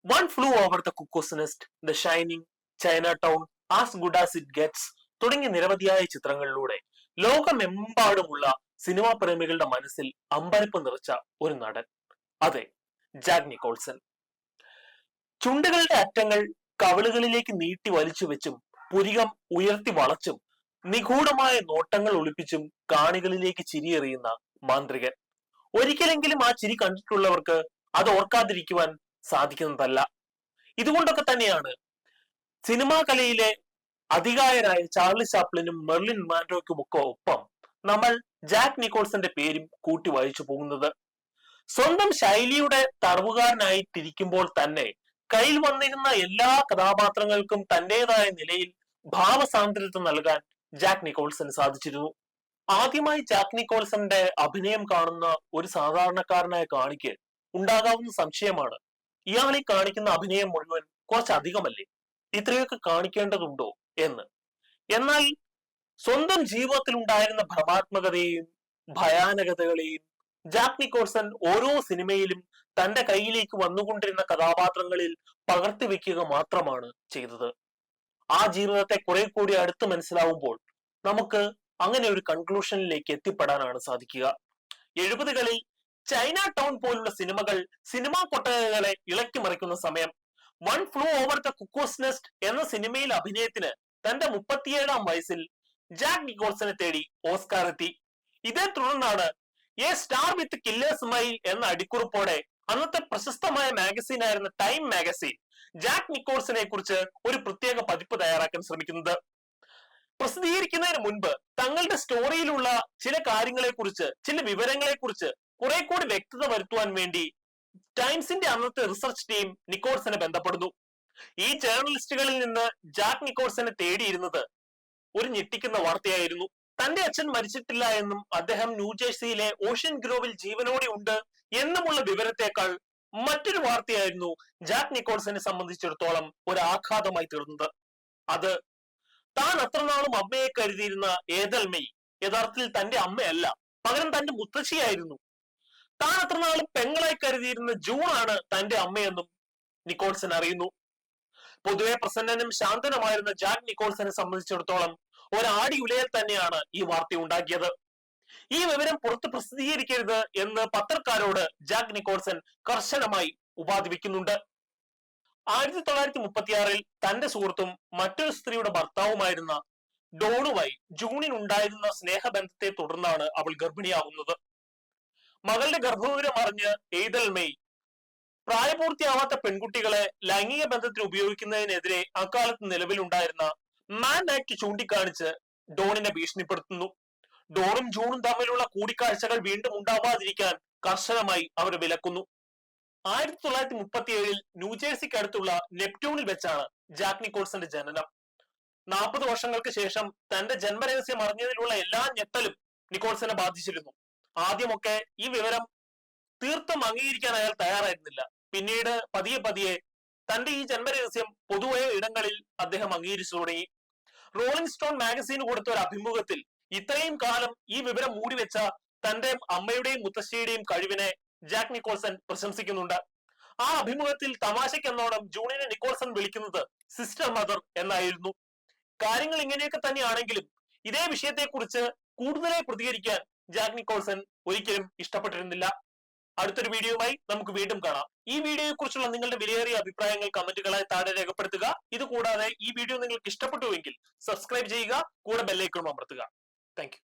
One Flew Over the Cuckoo's Nest, The Shining, Chinatown, As Good As It Gets തുടങ്ങിയ നിരവധിയായ ചിത്രങ്ങളിലൂടെ ലോകമെമ്പാടുമുള്ള cinema പ്രേമികളുടെ മനസ്സിൽ അമ്പരപ്പ് നിറച്ച ഒരു നടൻ. അതെ, ജാക്ക് നിക്കോൾസൺ. ചുണ്ടുകളുടെ അറ്റങ്ങൾ കവിളുകളിലേക്ക് നീട്ടി വലിച്ചു വെച്ചും പുരികം ഉയർത്തി വളച്ചും നിഗൂഢമായ നോട്ടങ്ങൾ ഒളിപ്പിച്ചും കാണികളിലേക്ക് ചിരിയെറിയുന്ന മാന്ത്രികൻ. ഒരിക്കലെങ്കിലും ആ ചിരി കണ്ടിട്ടുള്ളവർക്ക് അത് ഓർക്കാതിരിക്കുവാൻ സാധിക്കുന്നതല്ല. ഇതുകൊണ്ടൊക്കെ തന്നെയാണ് സിനിമാ കലയിലെ അധികായരായ ചാർലി ചാപ്ലിനും മെർലിൻ മാൻഡോയ്ക്കുമൊക്കെ ഒപ്പം നമ്മൾ ജാക്ക് നിക്കോൾസന്റെ പേരും കൂട്ടി വായിച്ചു പോകുന്നത്. സ്വന്തം ശൈലിയുടെ തടവുകാരനായിട്ടിരിക്കുമ്പോൾ തന്നെ കയ്യിൽ വന്നിരുന്ന എല്ലാ കഥാപാത്രങ്ങൾക്കും തന്റേതായ നിലയിൽ ഭാവസാന്ദ്രത നൽകാൻ ജാക്ക് നിക്കോൾസന് സാധിച്ചിരുന്നു. ആദ്യമായി ജാക്ക് നിക്കോൾസന്റെ അഭിനയം കാണുന്ന ഒരു സാധാരണക്കാരനായ കാണിക്ക് ഉണ്ടാകാവുന്ന സംശയമാണ്, ഇയാളെ കാണിക്കുന്ന അഭിനയം മുഴുവൻ കുറച്ചധികമല്ലേ, ഇത്രയൊക്കെ കാണിക്കേണ്ടതുണ്ടോ എന്ന്. എന്നാൽ സ്വന്തം ജീവിതത്തിൽ ഉണ്ടായിരുന്ന ഭ്രമാത്മകതയെയും ഭയാനകതകളെയും ജാക്ക് നിക്കോൾസൺ ഓരോ സിനിമയിലും തന്റെ കയ്യിലേക്ക് വന്നുകൊണ്ടിരുന്ന കഥാപാത്രങ്ങളിൽ പകർത്തി വെക്കുക മാത്രമാണ് ചെയ്തത്. ആ ജീവിതത്തെ കുറെ കൂടി അടുത്ത് മനസ്സിലാവുമ്പോൾ നമുക്ക് അങ്ങനെ ഒരു കൺക്ലൂഷനിലേക്ക് എത്തിപ്പെടാനാണ് സാധിക്കുക. 70കളിൽ ചൈന ടൗൺ പോലുള്ള സിനിമകൾ സിനിമാ കൊട്ടകകളെ ഇളക്കി മറിക്കുന്ന സമയം one flu over the cuckoo's nest എന്ന സിനിമയിൽ അഭിനയത്തിന് തന്റെ 37-ാം വയസ്സിൽ ജാക്ക് നിക്കോൾസനെ തേടി ഓസ്കാർ എത്തി. ഇതേ തുടർന്നാണ് A star with killer smile എന്ന അടിക്കുറിപ്പോടെ അന്നത്തെ പ്രശസ്തമായ മാഗസീൻ ആയിരുന്ന ടൈം മാഗസീൻ ജാക്ക് നിക്കോൾസനെ കുറിച്ച് ഒരു പ്രത്യേക പതിപ്പ് തയ്യാറാക്കാൻ ശ്രമിക്കുന്നത്. പ്രസിദ്ധീകരിക്കുന്നതിന് മുൻപ് തങ്ങളുടെ സ്റ്റോറിയിലുള്ള ചില കാര്യങ്ങളെ കുറിച്ച്, ചില വിവരങ്ങളെ കുറിച്ച് കുറെ കൂടി വ്യക്തത വരുത്തുവാൻ വേണ്ടി ടൈംസിന്റെ അന്നത്തെ റിസർച്ച് ടീം നിക്കോൾസനെ ബന്ധപ്പെടുന്നു. ഈ ജേർണലിസ്റ്റുകളിൽ നിന്ന് ജാക്ക് നിക്കോൾസനെ തേടിയിരുന്നത് ഒരു ഞെട്ടിക്കുന്ന വാർത്തയായിരുന്നു. തന്റെ അച്ഛൻ മരിച്ചിട്ടില്ല എന്നും അദ്ദേഹം ന്യൂജേഴ്സിയിലെ ഓഷ്യൻ ഗ്രോവിൽ ജീവനോടെ ഉണ്ട് എന്നുമുള്ള വിവരത്തെക്കാൾ മറ്റൊരു വാർത്തയായിരുന്നു ജാക്ക് നിക്കോൾസനെ സംബന്ധിച്ചിടത്തോളം ഒരു ആഘാതമായി തീർന്നത്. അത് താൻ അത്ര നാളും അമ്മയെ കരുതിയിരുന്ന ഏതൽ മെയ് യഥാർത്ഥത്തിൽ തന്റെ അമ്മയല്ല, പകരം തന്റെ മുത്തശ്ശിയായിരുന്നു. താൻ അത്ര നാളും പെങ്ങളായി കരുതിയിരുന്ന ജൂൺ ആണ് തന്റെ അമ്മയെന്നും നിക്കോൾസൺ അറിയുന്നു. പൊതുവെ പ്രസന്നനും ശാന്തനുമായിരുന്ന ജാക്ക് നിക്കോൾസനെ സംബന്ധിച്ചിടത്തോളം ഒരാടി ഉലയൽ തന്നെയാണ് ഈ വാർത്ത ഉണ്ടാക്കിയത്. ഈ വിവരം പുറത്ത് പ്രസിദ്ധീകരിക്കരുത് എന്ന് പത്രക്കാരോട് ജാക്ക് നിക്കോൾസൺ കർശനമായി ഉപാധിപ്പിക്കുന്നുണ്ട്. 1936-ൽ തന്റെ സുഹൃത്തും മറ്റൊരു സ്ത്രീയുടെ ഭർത്താവുമായിരുന്ന ഡോണുമായി ജൂണിനുണ്ടായിരുന്ന സ്നേഹബന്ധത്തെ തുടർന്നാണ് അവൾ ഗർഭിണിയാവുന്നത്. മകളുടെ ഗർഭവിവരം അറിഞ്ഞ് ഏതൽ മെയ് പ്രായപൂർത്തിയാവാത്ത പെൺകുട്ടികളെ ലൈംഗിക ബന്ധത്തിന് ഉപയോഗിക്കുന്നതിനെതിരെ അക്കാലത്ത് നിലവിലുണ്ടായിരുന്ന മാൻ ആക്ട് ചൂണ്ടിക്കാണിച്ച് ഡോണിനെ ഭീഷണിപ്പെടുത്തുന്നു. ഡോണും ജൂണും തമ്മിലുള്ള കൂടിക്കാഴ്ചകൾ വീണ്ടും ഉണ്ടാവാതിരിക്കാൻ കർശനമായി അവർ വിലക്കുന്നു. 1937-ൽ ന്യൂജേഴ്സിക്ക് അടുത്തുള്ള നെപ്റ്റ്യൂണിൽ വെച്ചാണ് ജാക്ക് നിക്കോൾസന്റെ ജനനം. 40 വർഷങ്ങൾക്ക് ശേഷം തന്റെ ജന്മരഹസ്യം അറിഞ്ഞതിലുള്ള എല്ലാ ഞെട്ടലും നിക്കോൾസനെ ബാധിച്ചിരുന്നു. ആദ്യമൊക്കെ ഈ വിവരം തീർത്തും അംഗീകരിക്കാൻ അയാൾ തയ്യാറായിരുന്നില്ല. പിന്നീട് പതിയെ പതിയെ തന്റെ ഈ ജന്മരഹസ്യം പൊതുവായ ഇടങ്ങളിൽ അദ്ദേഹം അംഗീകരിച്ചു തുടങ്ങി. റോളിംഗ് സ്റ്റോൺ മാഗസീന് കൊടുത്ത ഒരു അഭിമുഖത്തിൽ ഇത്രയും കാലം ഈ വിവരം മൂടിവെച്ച തന്റെ അമ്മയുടെയും മുത്തശ്ശിയുടെയും കഴിവിനെ ജാക്ക് നിക്കോൾസൺ പ്രശംസിക്കുന്നുണ്ട്. ആ അഭിമുഖത്തിൽ തമാശക്കെന്നോണം ജൂണിനെ നിക്കോൾസൺ വിളിക്കുന്നത് സിസ്റ്റർ മദർ എന്നായിരുന്നു. കാര്യങ്ങൾ ഇങ്ങനെയൊക്കെ തന്നെയാണെങ്കിലും ഇതേ വിഷയത്തെക്കുറിച്ച് കൂടുതലായി പ്രതികരിക്കാൻ ജാക്ക് നിക്കോൾസൺ ഒരിക്കലും ഇഷ്ടപ്പെട്ടിരുന്നില്ല. അടുത്തൊരു വീഡിയോയുമായി നമുക്ക് വീണ്ടും കാണാം. ഈ വീഡിയോയെ കുറിച്ചുള്ള നിങ്ങളുടെ വിലയേറിയ അഭിപ്രായങ്ങൾ കമന്റുകളായി താഴെ രേഖപ്പെടുത്തുക. ഇത് കൂടാതെ ഈ വീഡിയോ നിങ്ങൾക്ക് ഇഷ്ടപ്പെട്ടുവെങ്കിൽ സബ്സ്ക്രൈബ് ചെയ്യുക, കൂടെ ബെല്ലൈക്കണും അമർത്തുക. Thank you.